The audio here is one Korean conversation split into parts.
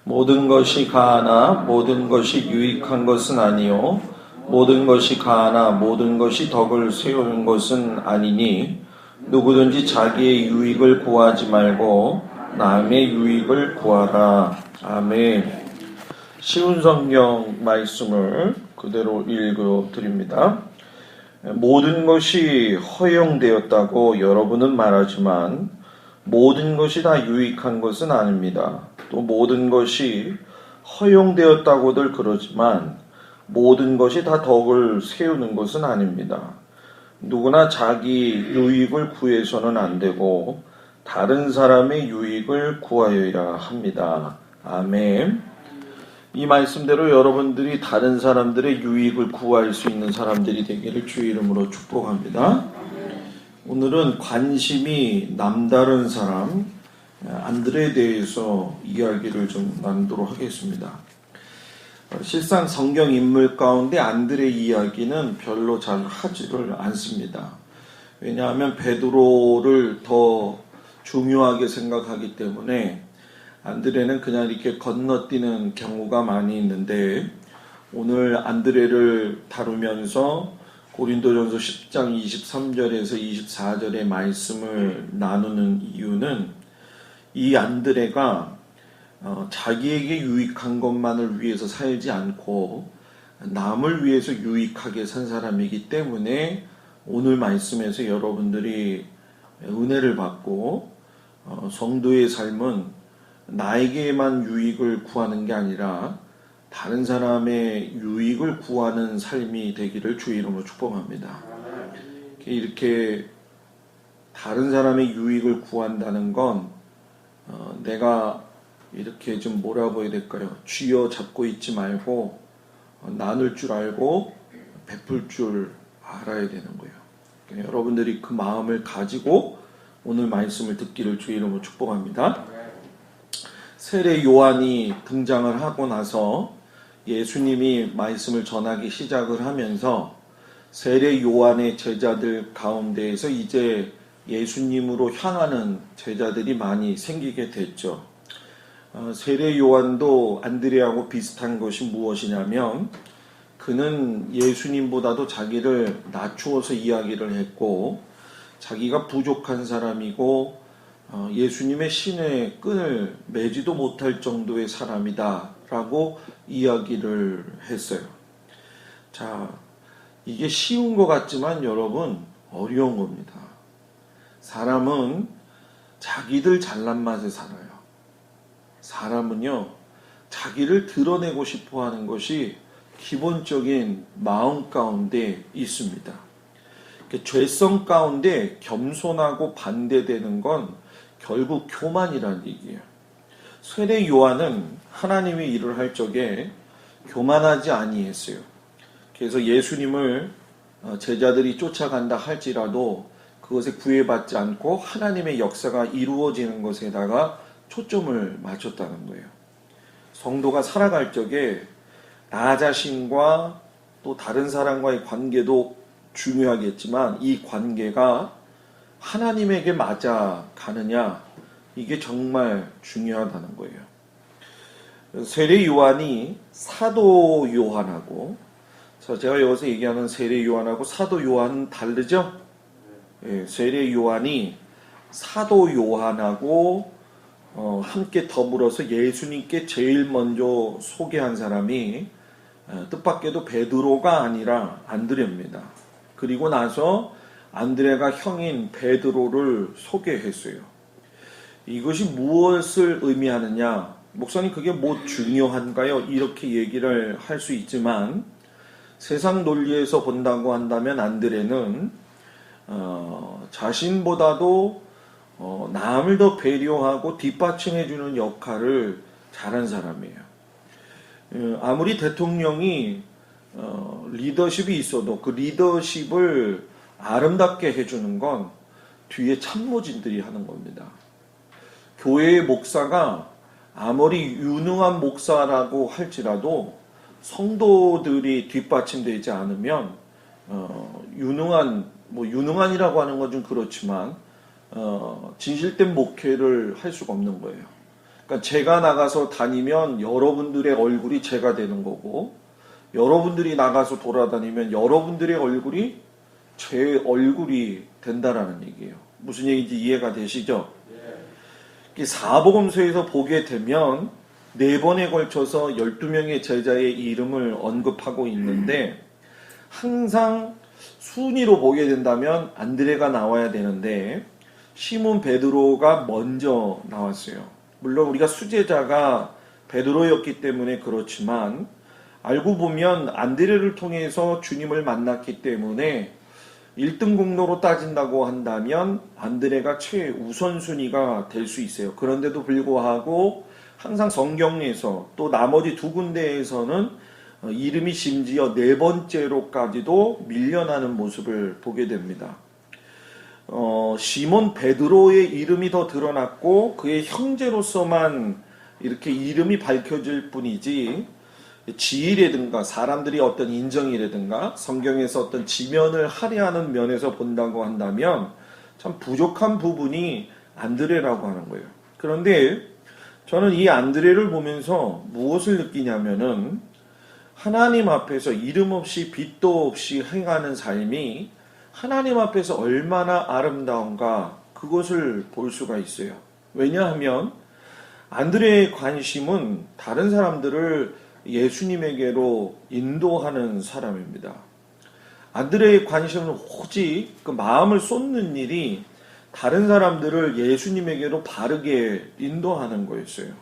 모든 것이 가하나 모든 것이 유익한 것은 아니요 모든 것이 가하나 모든 것이 덕을 세우는 것은 아니니 누구든지 자기의 유익을 구하지 말고 남의 유익을 구하라. 아멘. 쉬운 성경 말씀을 그대로 읽어 드립니다. 모든 것이 허용되었다고 여러분은 말하지만 모든 것이 다 유익한 것은 아닙니다. 또 모든 것이 허용되었다고들 그러지만 모든 것이 다 덕을 세우는 것은 아닙니다. 누구나 자기 유익을 구해서는 안 되고 다른 사람의 유익을 구하여야 합니다. 아멘. 이 말씀대로 여러분들이 다른 사람들의 유익을 구할 수 있는 사람들이 되기를 주의 이름으로 축복합니다. 오늘은 관심이 남다른 사람 안드레에 대해서 이야기를 좀 나누도록 하겠습니다. 실상 성경 인물 가운데 안드레 이야기는 별로 잘 하지를 않습니다. 왜냐하면 베드로를 더 중요하게 생각하기 때문에 안드레는 그냥 이렇게 건너뛰는 경우가 많이 있는데 오늘 안드레를 다루면서 고린도전서 10장 23절에서 24절의 말씀을 나누는 이유는 이 안드레가 자기에게 유익한 것만을 위해서 살지 않고 남을 위해서 유익하게 산 사람이기 때문에 오늘 말씀에서 여러분들이 은혜를 받고 성도의 삶은 나에게만 유익을 구하는 게 아니라 다른 사람의 유익을 구하는 삶이 되기를 주의 이름으로 축복합니다. 이렇게 다른 사람의 유익을 구한다는 건 내가 이렇게 좀 뭐라고 해야 될까요? 쥐어 잡고 있지 말고 나눌 줄 알고 베풀 줄 알아야 되는 거예요. 그러니까 여러분들이 그 마음을 가지고 오늘 말씀을 듣기를 주의 이름으로 축복합니다. 세례 요한이 등장을 하고 나서 예수님이 말씀을 전하기 시작을 하면서 세례 요한의 제자들 가운데에서 이제 예수님으로 향하는 제자들이 많이 생기게 됐죠. 세례 요한도 안드레하고 비슷한 것이 무엇이냐면 그는 예수님보다도 자기를 낮추어서 이야기를 했고 자기가 부족한 사람이고 예수님의 신의 끈을 매지도 못할 정도의 사람이다 라고 이야기를 했어요. 자, 이게 쉬운 것 같지만 여러분 어려운 겁니다. 사람은 자기들 잘난 맛에 살아요. 사람은요 자기를 드러내고 싶어 하는 것이 기본적인 마음 가운데 있습니다. 죄성 가운데 겸손하고 반대되는 건 결국 교만이라는 얘기예요. 세례 요한은 하나님의 일을 할 적에 교만하지 아니했어요. 그래서 예수님을 제자들이 쫓아간다 할지라도 그것에 구애받지 않고 하나님의 역사가 이루어지는 것에다가 초점을 맞췄다는 거예요. 성도가 살아갈 적에 나 자신과 또 다른 사람과의 관계도 중요하겠지만 이 관계가 하나님에게 맞아 가느냐 이게 정말 중요하다는 거예요. 세례 요한이 사도 요한하고 제가 여기서 얘기하는 세례 요한하고 사도 요한은 다르죠? 세례 요한이 사도 요한하고 함께 더불어서 예수님께 제일 먼저 소개한 사람이 뜻밖에도 베드로가 아니라 안드레입니다. 그리고 나서 안드레가 형인 베드로를 소개했어요. 이것이 무엇을 의미하느냐? 목사님 그게 뭐 중요한가요? 이렇게 얘기를 할 수 있지만 세상 논리에서 본다고 한다면 안드레는 자신보다도 남을 더 배려하고 뒷받침해주는 역할을 잘한 사람이에요. 아무리 대통령이 리더십이 있어도 그 리더십을 아름답게 해주는 건 뒤에 참모진들이 하는 겁니다. 교회의 목사가 아무리 유능한 목사라고 할지라도 성도들이 뒷받침되지 않으면 유능한이라고 하는 건 좀 그렇지만 진실된 목회를 할 수가 없는 거예요. 그러니까 제가 나가서 다니면 여러분들의 얼굴이 제가 되는 거고, 여러분들이 나가서 돌아다니면 여러분들의 얼굴이 제 얼굴이 된다라는 얘기예요. 무슨 얘기인지 이해가 되시죠? 사복음서에서 보게 되면 4번에 걸쳐서 12명의 제자의 이름을 언급하고 있는데, 항상 순위로 보게 된다면 안드레가 나와야 되는데 시몬 베드로가 먼저 나왔어요. 물론 우리가 수제자가 베드로였기 때문에 그렇지만, 알고 보면 안드레를 통해서 주님을 만났기 때문에 1등 공로로 따진다고 한다면 안드레가 최우선순위가 될 수 있어요. 그런데도 불구하고 항상 성경에서 또 나머지 2군데에서는 이름이 심지어 4번째로까지도 밀려나는 모습을 보게 됩니다. 시몬 베드로의 이름이 더 드러났고 그의 형제로서만 이렇게 이름이 밝혀질 뿐이지, 지위라든가 사람들이 어떤 인정이라든가 성경에서 어떤 지면을 할애하는 면에서 본다고 한다면 참 부족한 부분이 안드레라고 하는 거예요. 그런데 저는 이 안드레를 보면서 무엇을 느끼냐면은, 하나님 앞에서 이름 없이 빛도 없이 행하는 삶이 하나님 앞에서 얼마나 아름다운가, 그것을 볼 수가 있어요. 왜냐하면 안드레의 관심은 다른 사람들을 예수님에게로 인도하는 사람입니다. 안드레의 관심은 오직 그 마음을 쏟는 일이 다른 사람들을 예수님에게로 바르게 인도하는 거였어요.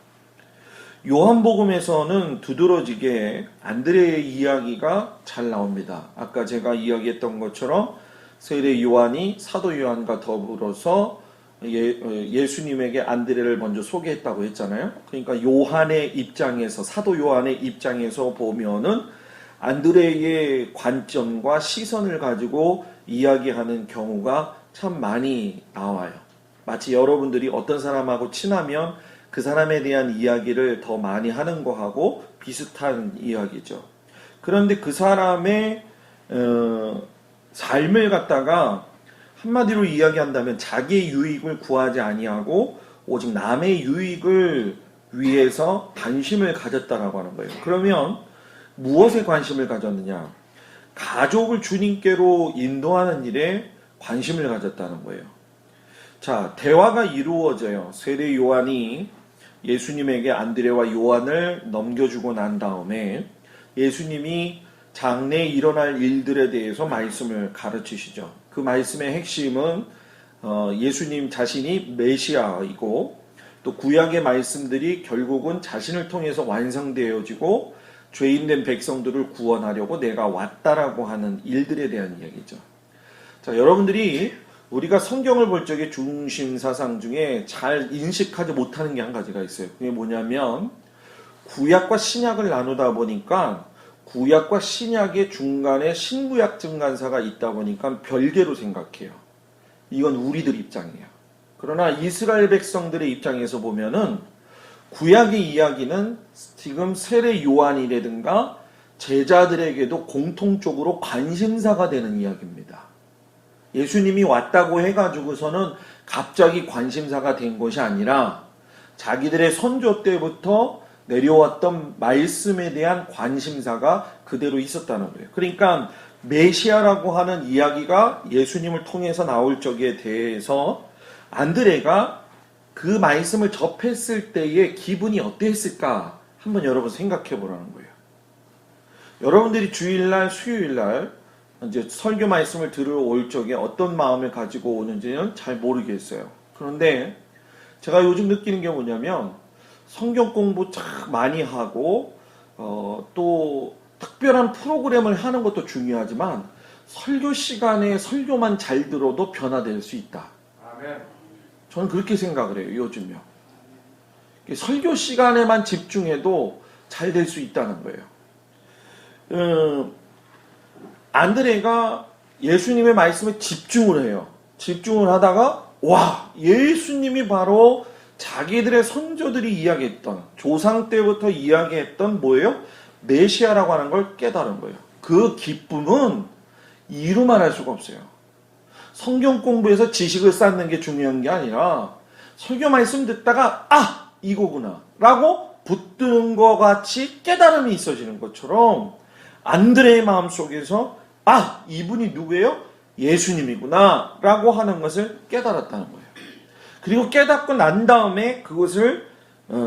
요한복음에서는 두드러지게 안드레의 이야기가 잘 나옵니다. 아까 제가 이야기했던 것처럼 세례 요한이 사도 요한과 더불어서 예수님에게 안드레를 먼저 소개했다고 했잖아요. 그러니까 요한의 입장에서, 사도 요한의 입장에서 보면은 안드레의 관점과 시선을 가지고 이야기하는 경우가 참 많이 나와요. 마치 여러분들이 어떤 사람하고 친하면 그 사람에 대한 이야기를 더 많이 하는 거하고 비슷한 이야기죠. 그런데 그 사람의 삶을 갖다가 한마디로 이야기한다면 자기의 유익을 구하지 아니하고 오직 남의 유익을 위해서 관심을 가졌다라고 하는 거예요. 그러면 무엇에 관심을 가졌느냐? 가족을 주님께로 인도하는 일에 관심을 가졌다는 거예요. 자, 대화가 이루어져요. 세례 요한이 예수님에게 안드레와 요한을 넘겨주고 난 다음에 예수님이 장래에 일어날 일들에 대해서 말씀을 가르치시죠. 그 말씀의 핵심은 예수님 자신이 메시아이고, 또 구약의 말씀들이 결국은 자신을 통해서 완성되어지고 죄인된 백성들을 구원하려고 내가 왔다라고 하는 일들에 대한 이야기죠. 자, 여러분들이 우리가 성경을 볼 적에 중심 사상 중에 잘 인식하지 못하는 게 한 가지가 있어요. 그게 뭐냐면, 구약과 신약을 나누다 보니까 구약과 신약의 중간에 신구약 증간사가 있다 보니까 별개로 생각해요. 이건 우리들 입장이에요. 그러나 이스라엘 백성들의 입장에서 보면은 구약의 이야기는 지금 세례 요한이라든가 제자들에게도 공통적으로 관심사가 되는 이야기입니다. 예수님이 왔다고 해가지고서는 갑자기 관심사가 된 것이 아니라 자기들의 선조 때부터 내려왔던 말씀에 대한 관심사가 그대로 있었다는 거예요. 그러니까 메시아라고 하는 이야기가 예수님을 통해서 나올 적에 대해서 안드레가 그 말씀을 접했을 때의 기분이 어땠을까 한번 여러분 생각해 보라는 거예요. 여러분들이 주일날, 수요일날 이제 설교 말씀을 들어올 적에 어떤 마음을 가지고 오는지는 잘 모르겠어요. 그런데 제가 요즘 느끼는 게 뭐냐면, 성경 공부 참 많이 하고 또 특별한 프로그램을 하는 것도 중요하지만 설교 시간에 설교만 잘 들어도 변화될 수 있다. 아멘. 저는 그렇게 생각을 해요. 요즘요. 설교 시간에만 집중해도 잘 될 수 있다는 거예요. 안드레가 예수님의 말씀에 집중을 해요. 집중을 하다가 와, 예수님이 바로 자기들의 선조들이 이야기했던, 조상 때부터 이야기했던 뭐예요? 메시아라고 하는 걸 깨달은 거예요. 그 기쁨은 이루 말할 수가 없어요. 성경 공부에서 지식을 쌓는 게 중요한 게 아니라 설교 말씀 듣다가 이거구나 라고 붙드는 것 같이 깨달음이 있어지는 것처럼 안드레의 마음속에서 이분이 누구예요? 예수님이구나 라고 하는 것을 깨달았다는 거예요. 그리고 깨닫고 난 다음에 그것을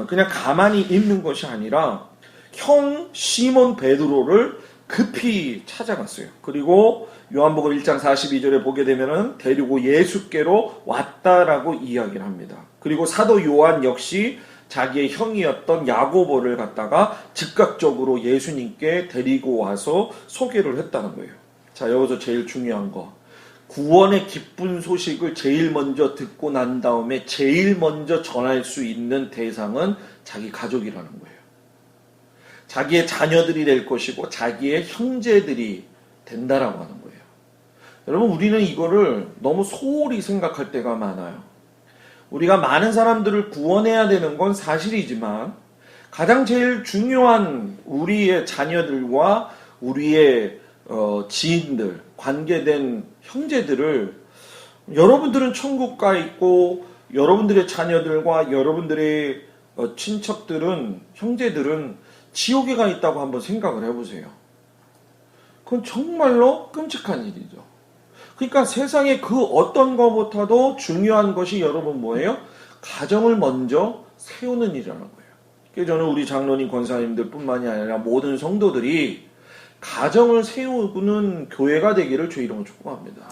그냥 가만히 있는 것이 아니라 형 시몬 베드로를 급히 찾아갔어요. 그리고 요한복음 1장 42절에 보게 되면은 데리고 예수께로 왔다라고 이야기를 합니다. 그리고 사도 요한 역시 자기의 형이었던 야고보를 갖다가 즉각적으로 예수님께 데리고 와서 소개를 했다는 거예요. 자, 여기서 제일 중요한 거. 구원의 기쁜 소식을 제일 먼저 듣고 난 다음에 제일 먼저 전할 수 있는 대상은 자기 가족이라는 거예요. 자기의 자녀들이 될 것이고 자기의 형제들이 된다라고 하는 거예요. 여러분, 우리는 이거를 너무 소홀히 생각할 때가 많아요. 우리가 많은 사람들을 구원해야 되는 건 사실이지만 가장 제일 중요한 우리의 자녀들과 우리의 지인들, 관계된 형제들을 여러분들은 천국 가 있고 여러분들의 자녀들과 여러분들의 친척들은, 형제들은 지옥에 가 있다고 한번 생각을 해보세요. 그건 정말로 끔찍한 일이죠. 그러니까 세상에 그 어떤 것보다도 중요한 것이 여러분 뭐예요? 가정을 먼저 세우는 일이라는 거예요. 그래서 저는 우리 장로님, 권사님들 뿐만이 아니라 모든 성도들이 가정을 세우는 교회가 되기를 주 이름으로 축복합니다.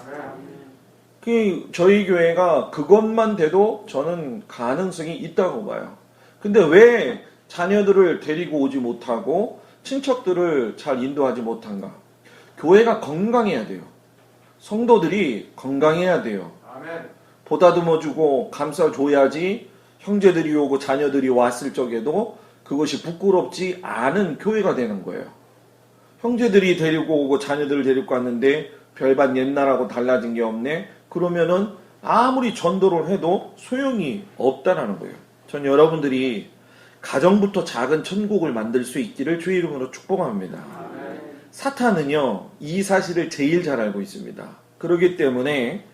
저희 교회가 그것만 돼도 저는 가능성이 있다고 봐요. 근데 왜 자녀들을 데리고 오지 못하고 친척들을 잘 인도하지 못한가? 교회가 건강해야 돼요. 성도들이 건강해야 돼요. 보다듬어주고 감싸줘야지 형제들이 오고 자녀들이 왔을 적에도 그것이 부끄럽지 않은 교회가 되는 거예요. 형제들이 데리고 오고 자녀들을 데리고 왔는데 별반 옛날하고 달라진 게 없네? 그러면은 아무리 전도를 해도 소용이 없다라는 거예요. 전 여러분들이 가정부터 작은 천국을 만들 수 있기를 주의 이름으로 축복합니다. 사탄은요, 이 사실을 제일 잘 알고 있습니다. 그렇기 때문에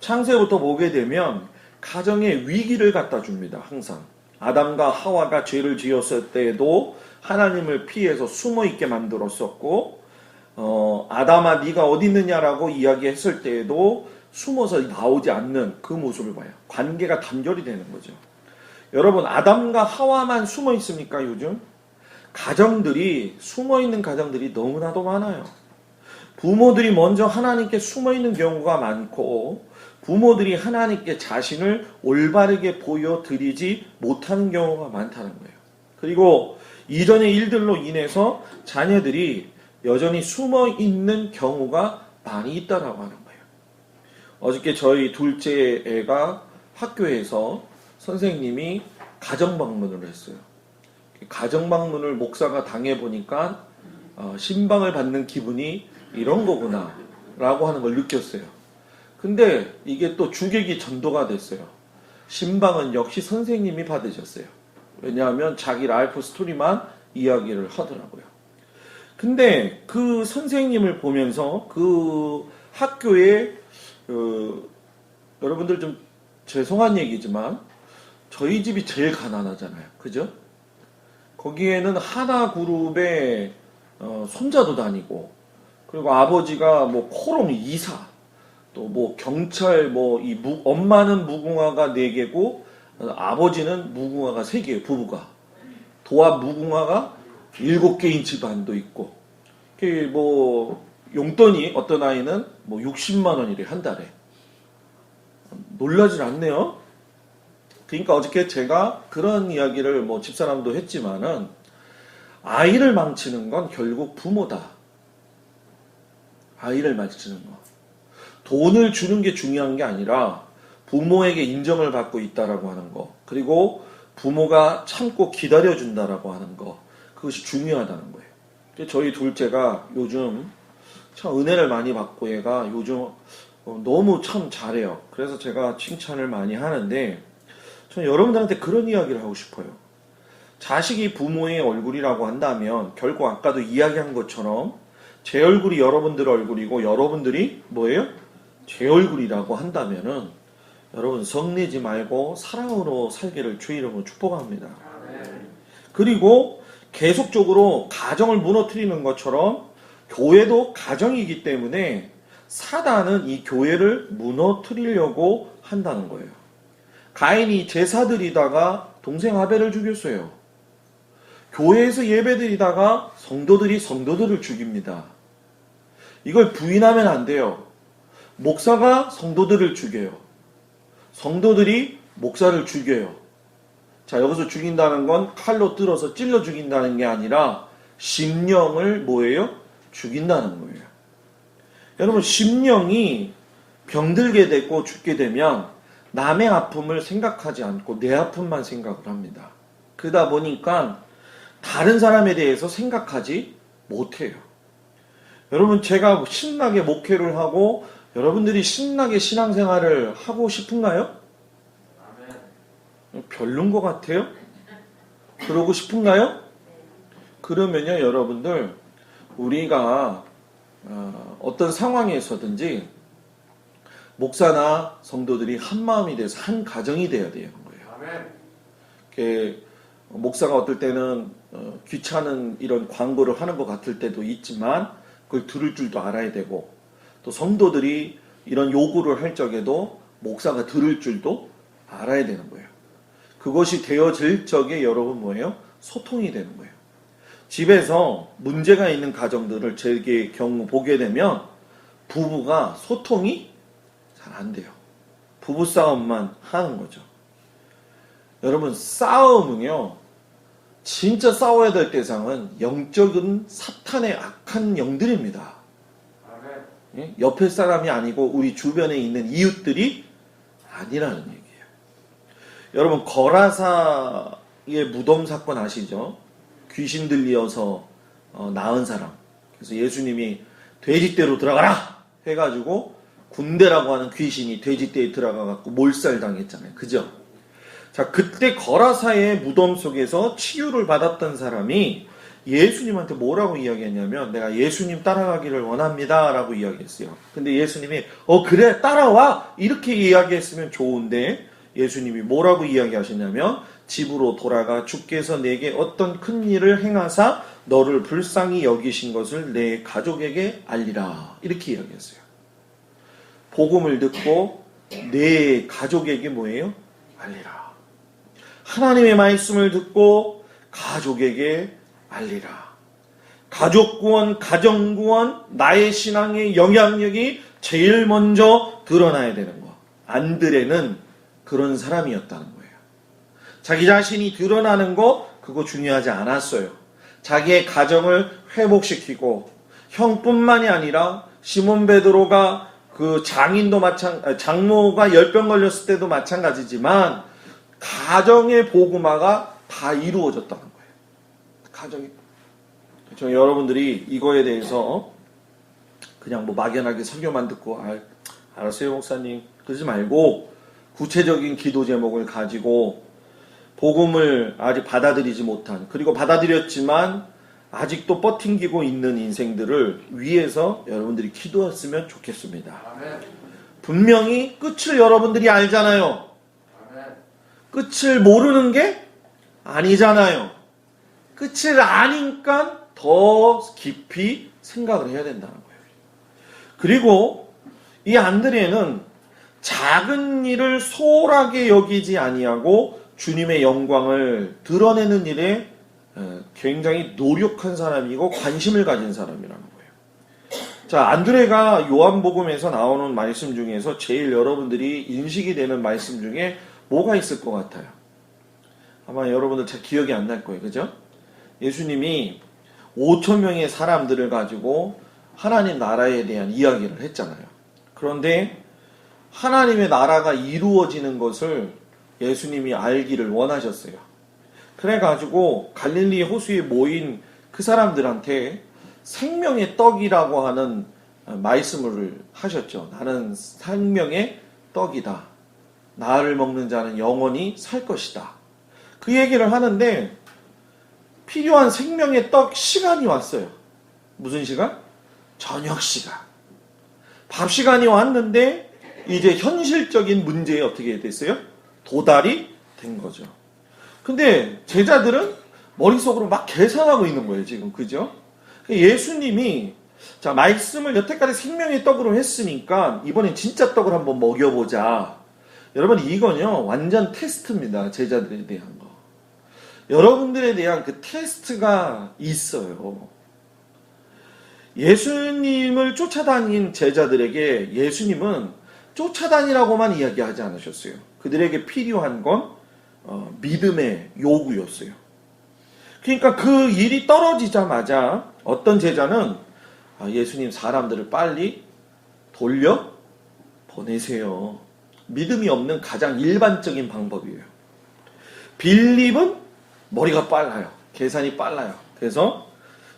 창세부터 보게 되면 가정의 위기를 갖다 줍니다. 항상. 아담과 하와가 죄를 지었을 때에도 하나님을 피해서 숨어있게 만들었었고, 아담아 네가 어디 있느냐라고 이야기했을 때에도 숨어서 나오지 않는 그 모습을 봐요. 관계가 단절이 되는 거죠. 여러분, 아담과 하와만 숨어 있습니까? 요즘 가정들이, 숨어 있는 가정들이 너무나도 많아요. 부모들이 먼저 하나님께 숨어 있는 경우가 많고, 부모들이 하나님께 자신을 올바르게 보여드리지 못하는 경우가 많다는 거예요. 그리고 이전의 일들로 인해서 자녀들이 여전히 숨어 있는 경우가 많이 있다라고 하는 거예요. 어저께 저희 둘째 애가 학교에서 선생님이 가정방문을 했어요. 가정방문을 목사가 당해보니까 신방을 받는 기분이 이런 거구나 라고 하는 걸 느꼈어요. 근데 이게 또 주객이 전도가 됐어요. 신방은 역시 선생님이 받으셨어요. 왜냐하면 자기 라이프 스토리만 이야기를 하더라고요. 근데 그 선생님을 보면서 그 학교에 여러분들 좀 죄송한 얘기지만 저희 집이 제일 가난하잖아요. 그죠? 거기에는 하나그룹에 손자도 다니고, 그리고 아버지가 뭐 코롱 이사, 또 뭐 경찰, 엄마는 무궁화가 4개고 아버지는 무궁화가 3개예요. 부부가 도합 무궁화가 7개인 집안도 있고, 뭐 용돈이 어떤 아이는 뭐 60만 원이래 한 달에. 놀라질 않네요. 그러니까 어저께 제가 그런 이야기를 뭐 집사람도 했지만은, 아이를 망치는 건 결국 부모다. 아이를 망치는 거. 돈을 주는 게 중요한 게 아니라 부모에게 인정을 받고 있다라고 하는 거, 그리고 부모가 참고 기다려준다라고 하는 거, 그것이 중요하다는 거예요. 저희 둘째가 요즘 참 은혜를 많이 받고 얘가 요즘 너무 참 잘해요. 그래서 제가 칭찬을 많이 하는데, 저는 여러분들한테 그런 이야기를 하고 싶어요. 자식이 부모의 얼굴이라고 한다면 결국 아까도 이야기한 것처럼 제 얼굴이 여러분들 얼굴이고 여러분들이 뭐예요? 제 얼굴이라고 한다면은 여러분 성내지 말고 사랑으로 살기를 주의 이름으로 축복합니다. 그리고 계속적으로 가정을 무너뜨리는 것처럼 교회도 가정이기 때문에 사단은 이 교회를 무너뜨리려고 한다는 거예요. 가인이 제사 드리다가 동생 아벨을 죽였어요. 교회에서 예배 드리다가 성도들이 성도들을 죽입니다. 이걸 부인하면 안 돼요. 목사가 성도들을 죽여요. 성도들이 목사를 죽여요. 자, 여기서 죽인다는 건 칼로 뜯어서 찔러 죽인다는 게 아니라 심령을 뭐예요? 죽인다는 거예요. 여러분, 심령이 병들게 되고 죽게 되면 남의 아픔을 생각하지 않고 내 아픔만 생각을 합니다. 그러다 보니까 다른 사람에 대해서 생각하지 못해요. 여러분, 제가 신나게 목회를 하고 여러분들이 신나게 신앙생활을 하고 싶은가요? 별론 것 같아요? 그러고 싶은가요? 그러면요, 여러분들, 우리가 어떤 상황에서든지 목사나 성도들이 한 마음이 돼서 한 가정이 되어야 되는 거예요. 이렇게 목사가 어떨 때는 귀찮은 이런 광고를 하는 것 같을 때도 있지만 그걸 들을 줄도 알아야 되고, 또 성도들이 이런 요구를 할 적에도 목사가 들을 줄도 알아야 되는 거예요. 그것이 되어질 적에 여러분 뭐예요? 소통이 되는 거예요. 집에서 문제가 있는 가정들을 제 경우 보게 되면 부부가 소통이 잘 안 돼요. 부부싸움만 하는 거죠. 여러분, 싸움은요, 진짜 싸워야 될 대상은 영적인 사탄의 악한 영들입니다. 예? 옆에 사람이 아니고 우리 주변에 있는 이웃들이 아니라는 얘기예요. 여러분, 거라사의 무덤 사건 아시죠? 귀신 들려서 나은 사람. 그래서 예수님이 돼지떼로 들어가라 해가지고 군대라고 하는 귀신이 돼지떼에 들어가갖고 몰살당했잖아요. 그죠? 자, 그때 거라사의 무덤 속에서 치유를 받았던 사람이 예수님한테 뭐라고 이야기했냐면, 내가 예수님 따라가기를 원합니다 라고 이야기했어요. 근데 예수님이 그래 따라와 이렇게 이야기했으면 좋은데, 예수님이 뭐라고 이야기하셨냐면, 집으로 돌아가 주께서 내게 어떤 큰 일을 행하사 너를 불쌍히 여기신 것을 내 가족에게 알리라, 이렇게 이야기했어요. 복음을 듣고 내 가족에게 뭐예요? 알리라. 하나님의 말씀을 듣고 가족에게 알리라. 가족 구원, 가정 구원, 나의 신앙의 영향력이 제일 먼저 드러나야 되는 거. 안드레는 그런 사람이었다는 거예요. 자기 자신이 드러나는 거 그거 중요하지 않았어요. 자기의 가정을 회복시키고, 형뿐만이 아니라 시몬 베드로가 그 장모가 10병 걸렸을 때도 마찬가지지만 가정의 복음화가 다 이루어졌다는 거예요. 가정이. 저 여러분들이 이거에 대해서 그냥 뭐 막연하게 설교만 듣고 알았어요 목사님 그러지 말고, 구체적인 기도 제목을 가지고 복음을 아직 받아들이지 못한, 그리고 받아들였지만 아직도 버팅기고 있는 인생들을 위해서 여러분들이 기도했으면 좋겠습니다. 아멘. 분명히 끝을 여러분들이 알잖아요. 아멘. 끝을 모르는 게 아니잖아요. 끝을 아니까 더 깊이 생각을 해야 된다는 거예요. 그리고 이 안드레는 작은 일을 소홀하게 여기지 아니하고 주님의 영광을 드러내는 일에 굉장히 노력한 사람이고 관심을 가진 사람이라는 거예요. 자, 안드레가 요한복음에서 나오는 말씀 중에서 제일 여러분들이 인식이 되는 말씀 중에 뭐가 있을 것 같아요? 아마 여러분들 잘 기억이 안 날 거예요. 그죠? 예수님이 5,000명의 사람들을 가지고 하나님 나라에 대한 이야기를 했잖아요. 그런데 하나님의 나라가 이루어지는 것을 예수님이 알기를 원하셨어요. 그래가지고 갈릴리 호수에 모인 그 사람들한테 생명의 떡이라고 하는 말씀을 하셨죠. 나는 생명의 떡이다. 나를 먹는 자는 영원히 살 것이다. 그 얘기를 하는데 필요한 생명의 떡 시간이 왔어요. 무슨 시간? 저녁 시간. 밥 시간이 왔는데 이제 현실적인 문제에 어떻게 됐어요? 도달이 된 거죠. 근데 제자들은 머릿속으로 막 계산하고 있는 거예요, 지금. 그죠? 예수님이, 자, 말씀을 여태까지 생명의 떡으로 했으니까, 이번엔 진짜 떡을 한번 먹여보자. 여러분, 이건요, 완전 테스트입니다. 제자들에 대한 거. 여러분들에 대한 그 테스트가 있어요. 예수님을 쫓아다닌 제자들에게 예수님은 쫓아다니라고만 이야기하지 않으셨어요. 그들에게 필요한 건 믿음의 요구였어요. 그러니까 그 일이 떨어지자마자 어떤 제자는 예수님 사람들을 빨리 돌려 보내세요. 믿음이 없는 가장 일반적인 방법이에요. 빌립은 머리가 빨라요. 계산이 빨라요. 그래서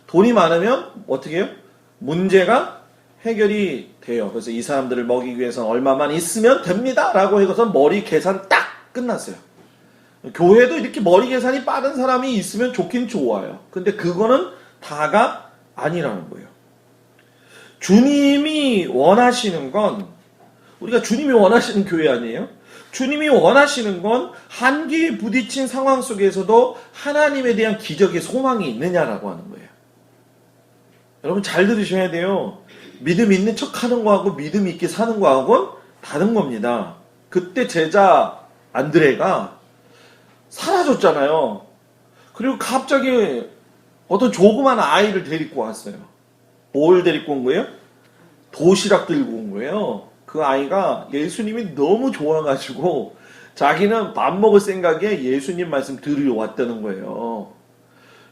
돈이 많으면 어떻게 해요? 문제가 해결이 돼요. 그래서 이 사람들을 먹이기 위해서는 얼마만 있으면 됩니다. 라고 해서 머리 계산 딱 끝났어요. 교회도 이렇게 머리 계산이 빠른 사람이 있으면 좋긴 좋아요. 근데 그거는 다가 아니라는 거예요. 주님이 원하시는 건, 우리가 주님이 원하시는 교회 아니에요? 주님이 원하시는 건 한계에 부딪힌 상황 속에서도 하나님에 대한 기적의 소망이 있느냐라고 하는 거예요. 여러분 잘 들으셔야 돼요. 믿음 있는 척 하는 거하고 믿음 있게 사는 거하고는 다른 겁니다. 그때 제자 안드레가 사라졌잖아요. 그리고 갑자기 어떤 조그만 아이를 데리고 왔어요. 뭘 데리고 온 거예요? 도시락 들고 온 거예요. 그 아이가 예수님이 너무 좋아가지고 자기는 밥 먹을 생각에 예수님 말씀 들으러 왔다는 거예요.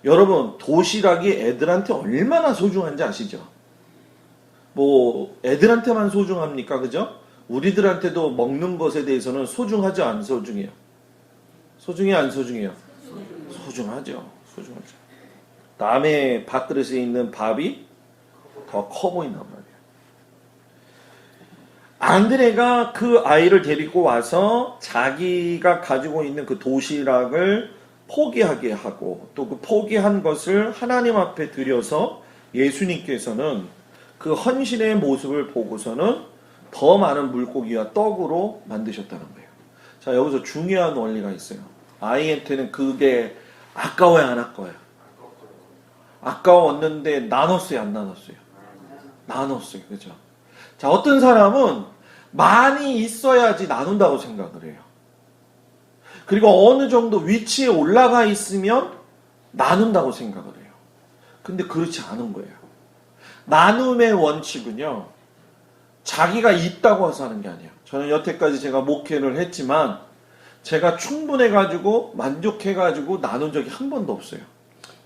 여러분, 도시락이 애들한테 얼마나 소중한지 아시죠? 뭐 애들한테만 소중합니까? 그죠? 우리들한테도 먹는 것에 대해서는 소중하죠, 안 소중해요? 소중해요, 안 소중해요? 소중하죠. 소중하죠. 남의 밥그릇에 있는 밥이 더 커 보인단 말이에요. 안드레가 그 아이를 데리고 와서 자기가 가지고 있는 그 도시락을 포기하게 하고 또 그 포기한 것을 하나님 앞에 드려서 예수님께서는 그 헌신의 모습을 보고서는 더 많은 물고기와 떡으로 만드셨다는 거예요. 자, 여기서 중요한 원리가 있어요. 아이한테는 그게 아까워요, 안 아까워요? 아까웠는데 나눴어요, 안 나눴어요? 나눴어요. 그죠? 자, 어떤 사람은 많이 있어야지 나눈다고 생각을 해요. 그리고 어느 정도 위치에 올라가 있으면 나눈다고 생각을 해요. 근데 그렇지 않은 거예요. 나눔의 원칙은요, 자기가 있다고 해서 하는 게 아니에요. 저는 여태까지 제가 목회를 했지만 제가 충분해가지고 만족해가지고 나눈 적이 한 번도 없어요.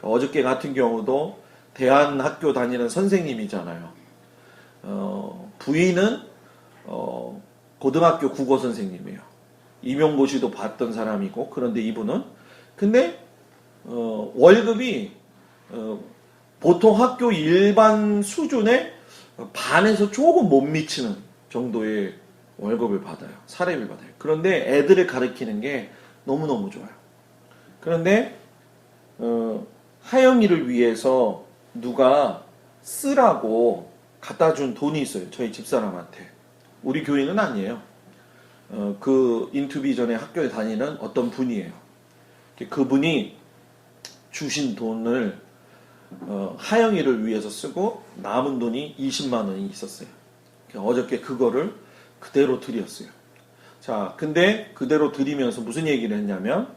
어저께 같은 경우도 대안학교 다니는 선생님이잖아요. 부인은 고등학교 국어 선생님이에요. 임용고시도 봤던 사람이고, 그런데 이분은 근데 월급이 보통 학교 일반 수준의 반에서 조금 못 미치는 정도의 월급을 받아요. 사례비를 받아요. 그런데 애들을 가르치는 게 너무너무 좋아요. 그런데 하영이를 위해서 누가 쓰라고 갖다 준 돈이 있어요. 저희 집사람한테. 우리 교인은 아니에요. 그 인투비 전에 학교에 다니는 어떤 분이에요. 그분이 주신 돈을 하영이를 위해서 쓰고 남은 돈이 20만 원이 있었어요. 어저께 그거를 그대로 드렸어요. 자, 근데 그대로 드리면서 무슨 얘기를 했냐면,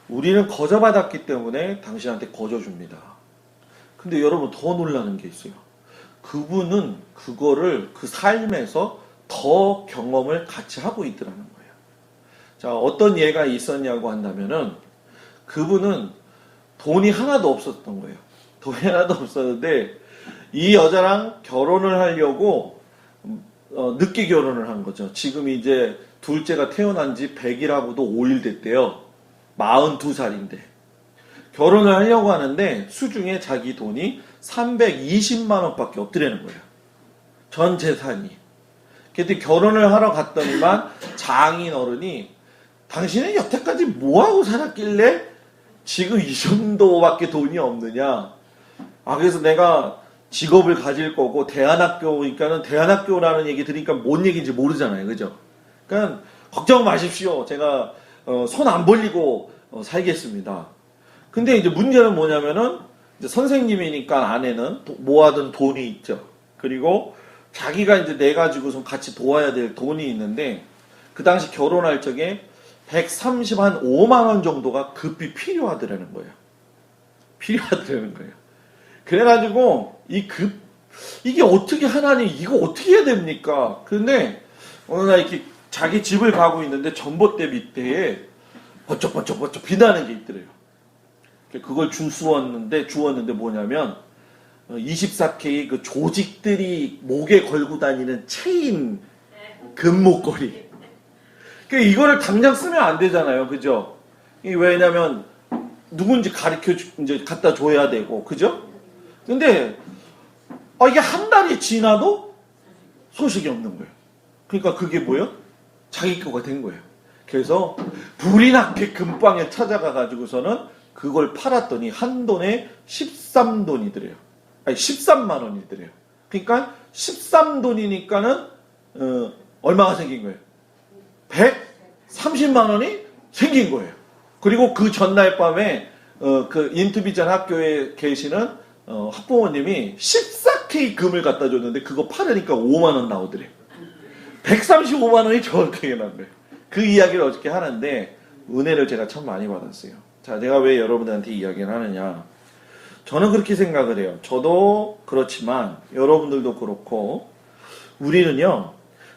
우리는 거저받았기 때문에 당신한테 거저줍니다. 근데 여러분 더 놀라는 게 있어요. 그분은 그거를 그 삶에서 더 경험을 같이 하고 있더라는 거예요. 자, 어떤 예가 있었냐고 한다면은, 그분은 돈이 하나도 없었던 거예요. 돈이 하나도 없었는데 이 여자랑 결혼을 하려고 늦게 결혼을 한 거죠. 지금 이제 둘째가 태어난 지 100일하고도 5일 됐대요. 42살인데 결혼을 하려고 하는데 수중에 자기 돈이 320만 원밖에 없더라는 거예요. 전 재산이. 그때 결혼을 하러 갔더니만 장인 어른이 당신은 여태까지 뭐하고 살았길래 지금 이 정도밖에 돈이 없느냐. 그래서 내가 직업을 가질 거고 대안학교니까는 대안학교라는 얘기 들으니까 뭔 얘기인지 모르잖아요. 그죠? 그러니까 걱정 마십시오. 제가 손 안 벌리고 살겠습니다. 근데 이제 문제는 뭐냐면은 이제 선생님이니까 아내는 모아둔 돈이 있죠. 그리고 자기가 이제 내 가지고서 같이 도와야 될 돈이 있는데 그 당시 결혼할 적에 135만 원 정도가 급히 필요하더라는 거예요. 필요하더라는 거예요. 그래가지고 이게 어떻게 하나님 이거 어떻게 해야 됩니까? 근데 어느 날 이렇게 자기 집을 가고 있는데 전봇대 밑에 번쩍번쩍 빛나는 게 있더래요. 그걸 주웠는데 뭐냐면 24K 그 조직들이 목에 걸고 다니는 체인 금목걸이. 그러니까 이거를 당장 쓰면 안 되잖아요, 그죠? 왜냐면 누군지 가르쳐 이제 갖다 줘야 되고, 그죠? 근데 이게 한 달이 지나도 소식이 없는 거예요. 그러니까 그게 뭐예요? 자기 거가 된 거예요. 그래서 불이 나게 금방에 찾아가 가지고서는 그걸 팔았더니 한 돈에 13돈이더래요. 아니 13만 원이더래요. 그러니까 13돈이니까는 얼마가 생긴 거예요? 130만 원이 생긴 거예요. 그리고 그 전날 밤에 그 인투비전 학교에 계시는 학부모님이 14K 금을 갖다 줬는데 그거 팔으니까 5만 원 나오더래요. 135만 원이 정확하게 난 거예요. 그 이야기를 어저께 하는데 은혜를 제가 참 많이 받았어요. 자, 제가 왜 여러분들한테 이야기를 하느냐. 저는 그렇게 생각을 해요. 저도 그렇지만 여러분들도 그렇고 우리는요.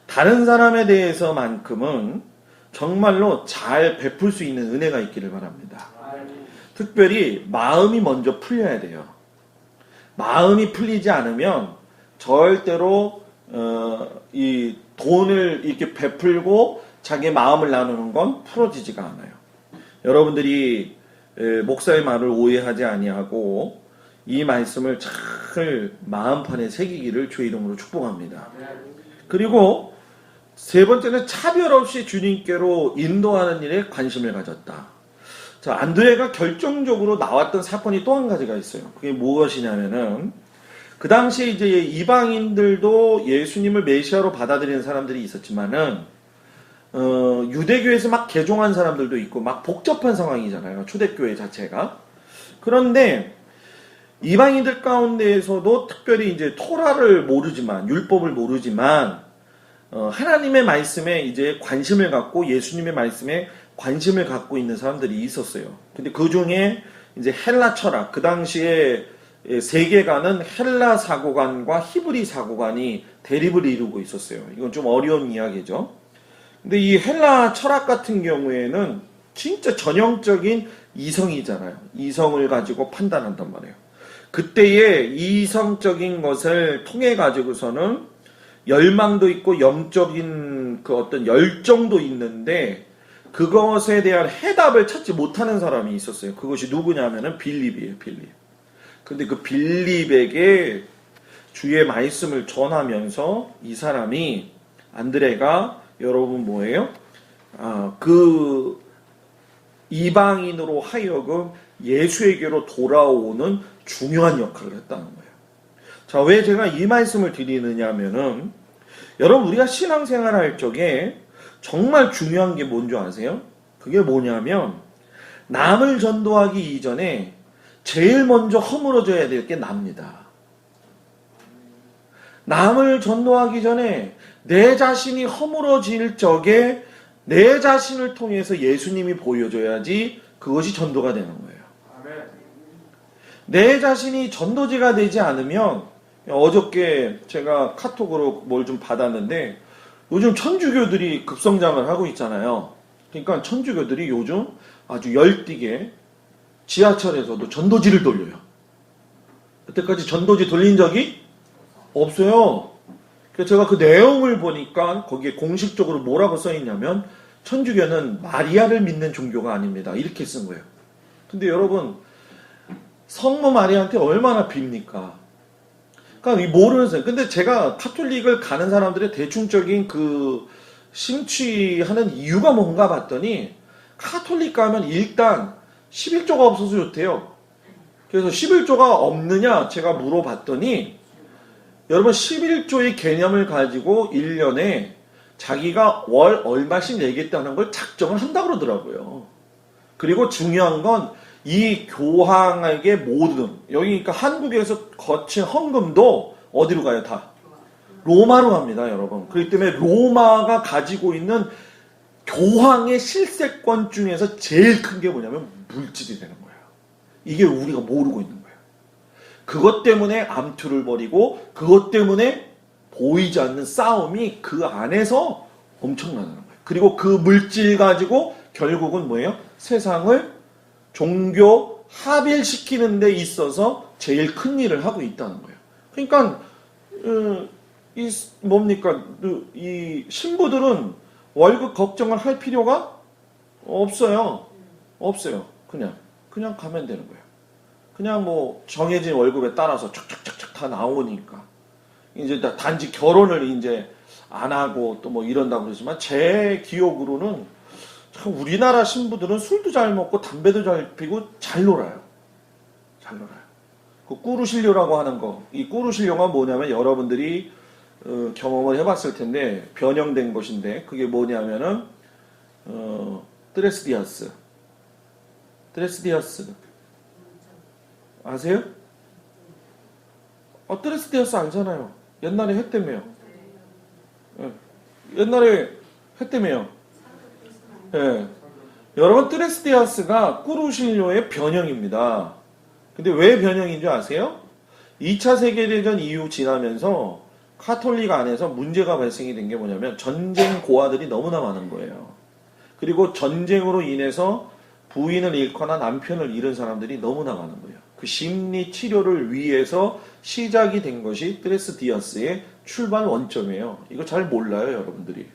다른 사람에 대해서만큼은 정말로 잘 베풀 수 있는 은혜가 있기를 바랍니다. 특별히 마음이 먼저 풀려야 돼요. 마음이 풀리지 않으면 절대로 이 돈을 이렇게 베풀고 자기 마음을 나누는 건 풀어지지가 않아요. 여러분들이 목사의 말을 오해하지 아니하고 이 말씀을 잘 마음판에 새기기를 주의 이름으로 축복합니다. 그리고 세 번째는 차별 없이 주님께로 인도하는 일에 관심을 가졌다. 자, 안드레가 결정적으로 나왔던 사건이 또 한 가지가 있어요. 그게 무엇이냐면은 그 당시에 이제 이방인들도 예수님을 메시아로 받아들이는 사람들이 있었지만은 유대교에서 막 개종한 사람들도 있고 막 복잡한 상황이잖아요. 초대교회 자체가. 그런데 이방인들 가운데에서도 특별히 이제 토라를 모르지만 율법을 모르지만 하나님의 말씀에 이제 관심을 갖고 예수님의 말씀에 관심을 갖고 있는 사람들이 있었어요. 근데 그 중에 이제 헬라 철학, 그 당시에 세계관은 헬라 사고관과 히브리 사고관이 대립을 이루고 있었어요. 이건 좀 어려운 이야기죠. 근데 이 헬라 철학 같은 경우에는 진짜 전형적인 이성이잖아요. 이성을 가지고 판단한단 말이에요. 그때의 이성적인 것을 통해 가지고서는 열망도 있고 영적인 그 어떤 열정도 있는데 그것에 대한 해답을 찾지 못하는 사람이 있었어요. 그것이 누구냐면은 빌립이에요, 빌립. 근데 그 빌립에게 주의 말씀을 전하면서 이 사람이 안드레가 여러분 뭐예요? 그 이방인으로 하여금 예수에게로 돌아오는 중요한 역할을 했다는 거예요. 자, 왜 제가 이 말씀을 드리느냐 하면은 여러분 우리가 신앙생활 할 적에 정말 중요한 게 뭔지 아세요? 그게 뭐냐면 남을 전도하기 이전에 제일 먼저 허물어져야 될 게 납니다. 남을 전도하기 전에 내 자신이 허물어질 적에 내 자신을 통해서 예수님이 보여줘야지 그것이 전도가 되는 거예요. 내 자신이 전도지가 되지 않으면 어저께 제가 카톡으로 뭘 좀 받았는데 요즘 천주교들이 급성장을 하고 있잖아요. 그러니까 천주교들이 요즘 아주 열띠게 지하철에서도 전도지를 돌려요. 그때까지 전도지 돌린 적이 없어요. 그래서 제가 그 내용을 보니까 거기에 공식적으로 뭐라고 써있냐면 천주교는 마리아를 믿는 종교가 아닙니다. 이렇게 쓴 거예요. 근데 여러분 성모 마리아한테 얼마나 빕니까? 그러니까 모르는 사람. 근데 제가 카톨릭을 가는 사람들의 대충적인 그 심취하는 이유가 뭔가 봤더니 카톨릭 가면 일단 11조가 없어서 좋대요. 그래서 11조가 없느냐 제가 물어봤더니 여러분 11조의 개념을 가지고 1년에 자기가 월 얼마씩 내겠다는 걸 작정을 한다고 그러더라고요. 그리고 중요한 건 이 교황에게 모든, 여기 그러니까 한국에서 거친 헌금도 어디로 가요? 다 로마로 갑니다, 여러분. 그렇기 때문에 로마가 가지고 있는 교황의 실세권 중에서 제일 큰 게 뭐냐면 물질이 되는 거예요. 이게 우리가 모르고 있는 거예요. 그것 때문에 암투를 벌이고 그것 때문에 보이지 않는 싸움이 그 안에서 엄청나는 거예요. 그리고 그 물질 가지고 결국은 뭐예요? 세상을 종교 합일시키는 데 있어서 제일 큰 일을 하고 있다는 거예요. 그러니까 이 뭡니까? 이 신부들은 월급 걱정을 할 필요가 없어요. 없어요. 그냥 가면 되는 거예요. 그냥 뭐 정해진 월급에 따라서 촥촥촥촥 다 나오니까 이제 단지 결혼을 이제 안 하고 또 뭐 이런다고 그러지만 제 기억으로는 참 우리나라 신부들은 술도 잘 먹고 담배도 잘 피고 잘 놀아요. 잘 놀아요. 그 꾸루실료라고 하는 거, 이 꾸루실료가 뭐냐면 여러분들이 경험을 해봤을 텐데 변형된 것인데 그게 뭐냐면은 드레스디아스 아세요? 드레스디아스 알잖아요. 옛날에 했다며요. 예. 옛날에 했다며요. 예. 여러분 드레스디아스가 꾸루실료의 변형입니다. 근데 왜 변형인 줄 아세요? 2차 세계대전 이후 지나면서 카톨릭 안에서 문제가 발생이 된 게 뭐냐면 전쟁 고아들이 너무나 많은 거예요. 그리고 전쟁으로 인해서 부인을 잃거나 남편을 잃은 사람들이 너무나 많은 거예요. 그 심리 치료를 위해서 시작이 된 것이 드레스디아스의 출발 원점이에요. 이거 잘 몰라요, 여러분들이.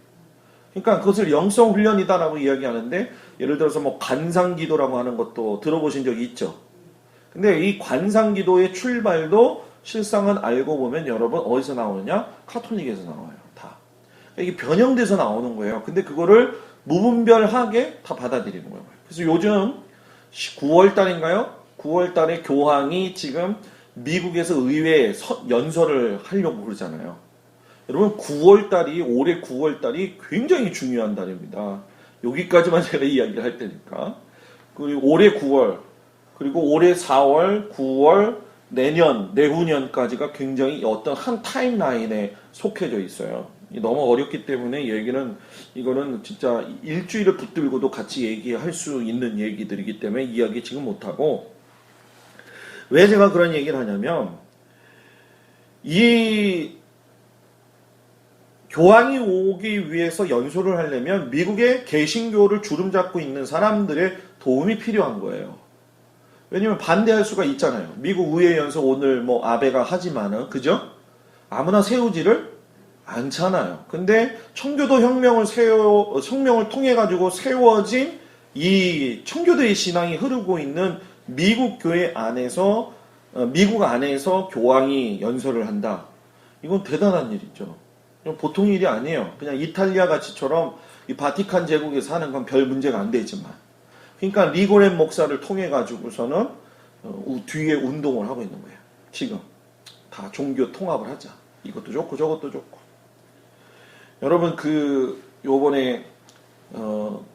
그러니까 그것을 영성 훈련이다라고 이야기하는데 예를 들어서 뭐 관상기도라고 하는 것도 들어보신 적이 있죠. 근데 이 관상기도의 출발도 실상은 알고 보면 여러분 어디서 나오느냐? 카톨릭에서 나와요. 다. 이게 변형돼서 나오는 거예요. 근데 그거를 무분별하게 다 받아들이는 거예요. 그래서 요즘 9월 달인가요? 9월 달에 교황이 지금 미국에서 의회에 연설을 하려고 그러잖아요. 여러분 9월 달이 올해 9월 달이 굉장히 중요한 달입니다. 여기까지만 제가 이야기를 할 테니까. 그리고 올해 9월, 그리고 올해 4월, 9월, 내후년까지가 굉장히 어떤 한 타임라인에 속해져 있어요. 너무 어렵기 때문에 이거는 진짜 일주일을 붙들고도 같이 얘기할 수 있는 얘기들이기 때문에 이야기 지금 못하고, 왜 제가 그런 얘기를 하냐면, 이 교황이 오기 위해서 연소를 하려면 미국의 개신교를 주름잡고 있는 사람들의 도움이 필요한 거예요. 왜냐면 반대할 수가 있잖아요. 미국 의회 연서 오늘 뭐 아베가 하지만은, 그죠? 아무나 세우지를 않잖아요. 근데 청교도 혁명을 통해 가지고 세워진 이 청교도의 신앙이 흐르고 있는 미국 교회 안에서, 미국 안에서 교황이 연설을 한다. 이건 대단한 일이죠. 보통 일이 아니에요. 그냥 이탈리아 가치처럼 이 바티칸 제국에서 하는 건 별 문제가 안 되지만. 그러니까 리고렌 목사를 통해 가지고서는 뒤에 운동을 하고 있는 거예요. 지금 다 종교 통합을 하자. 이것도 좋고 저것도 좋고. 여러분 요번에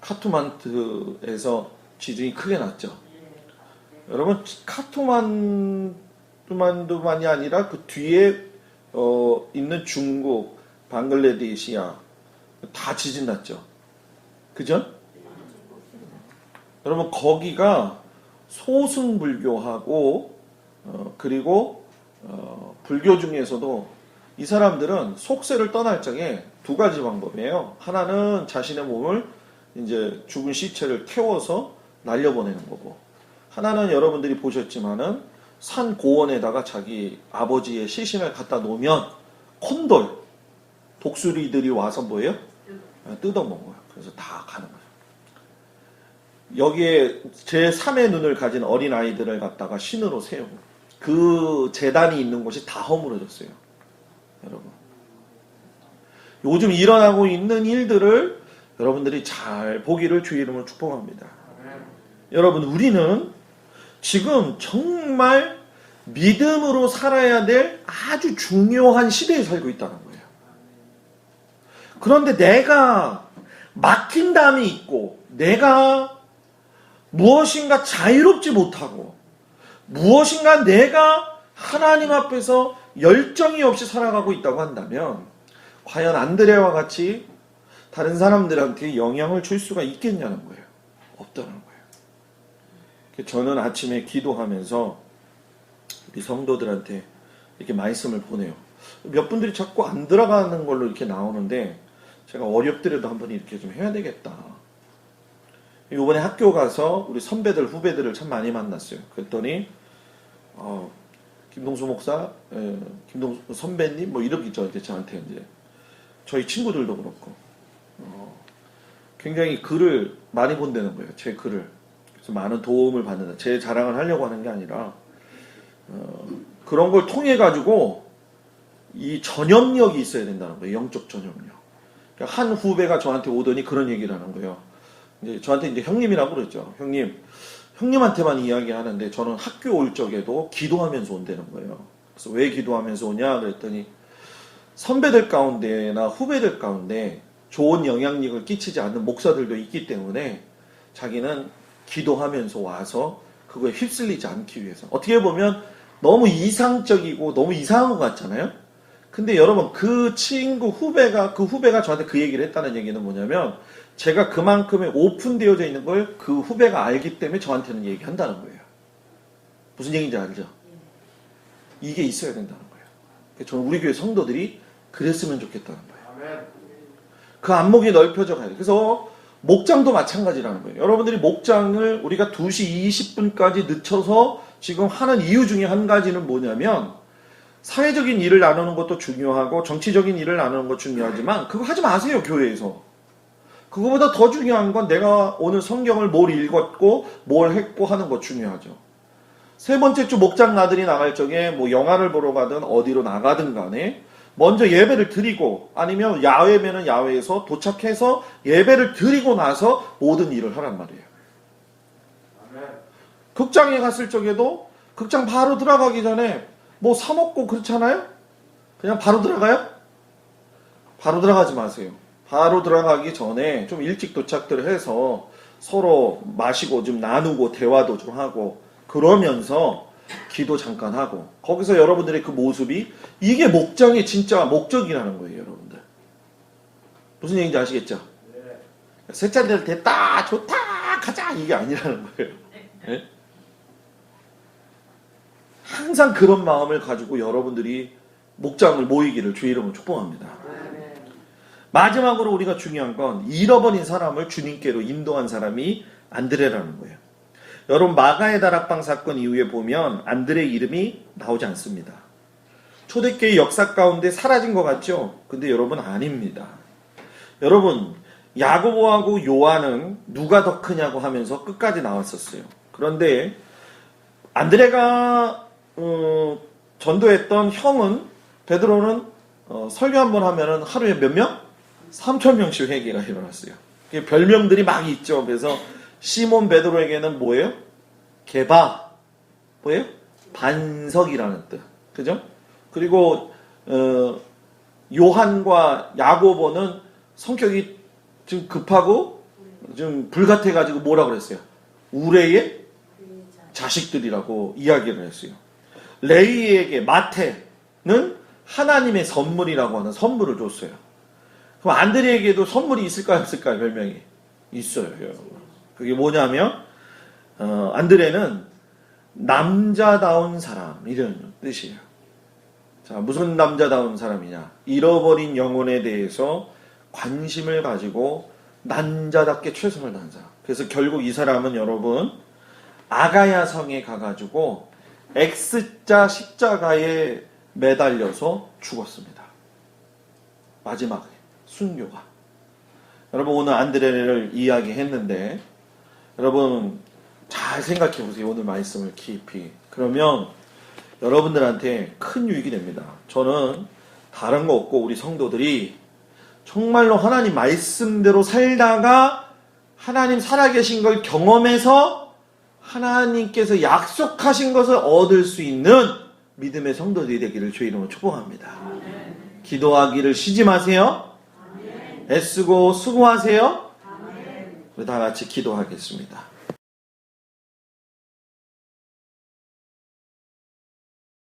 카투만두에서 지진이 크게 났죠. 여러분 카투만두만이 아니라 그 뒤에 있는 중국, 방글라데시아 다 지진 났죠. 그죠? 여러분 거기가 소승불교하고 그리고 불교 중에서도 이 사람들은 속세를 떠날 적에 두 가지 방법이에요. 하나는 자신의 몸을 이제 죽은 시체를 태워서 날려보내는 거고, 하나는 여러분들이 보셨지만은 산 고원에다가 자기 아버지의 시신을 갖다 놓으면 콘돌 독수리들이 와서 뭐예요? 뜯어먹어요. 그래서 다 가는 거예요. 여기에 제3의 눈을 가진 어린 아이들을 갖다가 신으로 세우고, 그 재단이 있는 곳이 다 허물어졌어요. 여러분, 요즘 일어나고 있는 일들을 여러분들이 잘 보기를 주의 이름으로 축복합니다. 여러분, 우리는 지금 정말 믿음으로 살아야 될 아주 중요한 시대에 살고 있다는 거예요. 그런데 내가 막힌 담이 있고 내가 무엇인가 자유롭지 못하고 무엇인가 내가 하나님 앞에서 열정이 없이 살아가고 있다고 한다면 과연 안드레와 같이 다른 사람들한테 영향을 줄 수가 있겠냐는 거예요. 없다는 거예요. 저는 아침에 기도하면서 우리 성도들한테 이렇게 말씀을 보내요. 몇 분들이 자꾸 안 들어가는 걸로 이렇게 나오는데 제가 어렵더라도 한번 이렇게 좀 해야 되겠다. 이번에 학교 가서 우리 선배들 후배들을 참 많이 만났어요. 그랬더니 김동수 목사, 김동수 선배님 뭐 이러겠죠. 이제 저한테 이제 저희 친구들도 그렇고 굉장히 글을 많이 본다는 거예요. 제 글을. 그래서 많은 도움을 받는다. 제 자랑을 하려고 하는 게 아니라 그런 걸 통해 가지고 이 전염력이 있어야 된다는 거예요. 영적 전염력. 그러니까 한 후배가 저한테 오더니 그런 얘기를 하는 거예요. 이제 저한테 이제 형님이라고 그랬죠. 형님한테만 이야기하는데 저는 학교 올 적에도 기도하면서 온다는 거예요. 그래서 왜 기도하면서 오냐 그랬더니 선배들 가운데나 후배들 가운데 좋은 영향력을 끼치지 않는 목사들도 있기 때문에 자기는 기도하면서 와서 그거에 휩쓸리지 않기 위해서. 어떻게 보면 너무 이상적이고 너무 이상한 것 같잖아요. 근데 여러분 그 후배가 저한테 그 얘기를 했다는 얘기는 뭐냐면 제가 그만큼의 오픈되어져 있는 걸 그 후배가 알기 때문에 저한테는 얘기한다는 거예요. 무슨 얘기인지 알죠? 이게 있어야 된다는 거예요. 저는 우리 교회 성도들이 그랬으면 좋겠다는 거예요. 그 안목이 넓혀져 가야 돼요. 그래서 목장도 마찬가지라는 거예요. 여러분들이 목장을 우리가 2시 20분까지 늦춰서 지금 하는 이유 중에 한 가지는 뭐냐면 사회적인 일을 나누는 것도 중요하고 정치적인 일을 나누는 것도 중요하지만 그거 하지 마세요. 교회에서. 그거보다 더 중요한 건 내가 오늘 성경을 뭘 읽었고 뭘 했고 하는 거 중요하죠. 세 번째 주 목장 나들이 나갈 적에 뭐 영화를 보러 가든 어디로 나가든 간에 먼저 예배를 드리고 아니면 야외면은 야외에서 도착해서 예배를 드리고 나서 모든 일을 하란 말이에요. 극장에 갔을 적에도 극장 바로 들어가기 전에 뭐 사 먹고 그렇잖아요? 그냥 바로 들어가요? 바로 들어가지 마세요. 바로 들어가기 전에 좀 일찍 도착들 해서 서로 마시고 좀 나누고 대화도 좀 하고 그러면서 기도 잠깐 하고 거기서 여러분들의 그 모습이 이게 목장의 진짜 목적이라는 거예요. 여러분들 무슨 얘기인지 아시겠죠? 셋째들 됐다 좋다 가자 이게 아니라는 거예요. 네? 항상 그런 마음을 가지고 여러분들이 목장을 모이기를 주의 이름으로 축복합니다. 마지막으로 우리가 중요한 건 잃어버린 사람을 주님께로 인도한 사람이 안드레라는 거예요. 여러분 마가의 다락방 사건 이후에 보면 안드레 이름이 나오지 않습니다. 초대교회 역사 가운데 사라진 것 같죠? 근데 여러분 아닙니다. 여러분 야고보하고 요한은 누가 더 크냐고 하면서 끝까지 나왔었어요. 그런데 안드레가 전도했던 형은 베드로는 설교 한번 하면은 하루에 몇 명? 3,000명씩 회개가 일어났어요. 별명들이 막 있죠. 그래서 시몬 베드로에게는 뭐예요? 게바 뭐예요? 반석이라는 뜻. 그죠? 그리고 요한과 야고보는 성격이 좀 급하고 좀 불같아가지고 뭐라 그랬어요? 우레의 자식들이라고 이야기를 했어요. 레위에게 마태는 하나님의 선물이라고 하는 선물을 줬어요. 그럼 안드레에게도 선물이 있을까요? 없을까요? 별명이 있어요. 여러분. 그게 뭐냐면 안드레는 남자다운 사람 이런 뜻이에요. 자, 무슨 남자다운 사람이냐? 잃어버린 영혼에 대해서 관심을 가지고 남자답게 최선을 다한 사람. 그래서 결국 이 사람은 여러분 아가야 성에 가가지고 X자 십자가에 매달려서 죽었습니다. 마지막에 순교가. 여러분 오늘 안드레를 이야기했는데 여러분 잘 생각해 보세요. 오늘 말씀을 깊이. 그러면 여러분들한테 큰 유익이 됩니다. 저는 다른 거 없고 우리 성도들이 정말로 하나님 말씀대로 살다가 하나님 살아계신 걸 경험해서 하나님께서 약속하신 것을 얻을 수 있는 믿음의 성도들이 되기를 주의 이름으로 축복합니다. 기도하기를 쉬지 마세요. 애쓰고 수고하세요. 우리 다 같이 기도하겠습니다.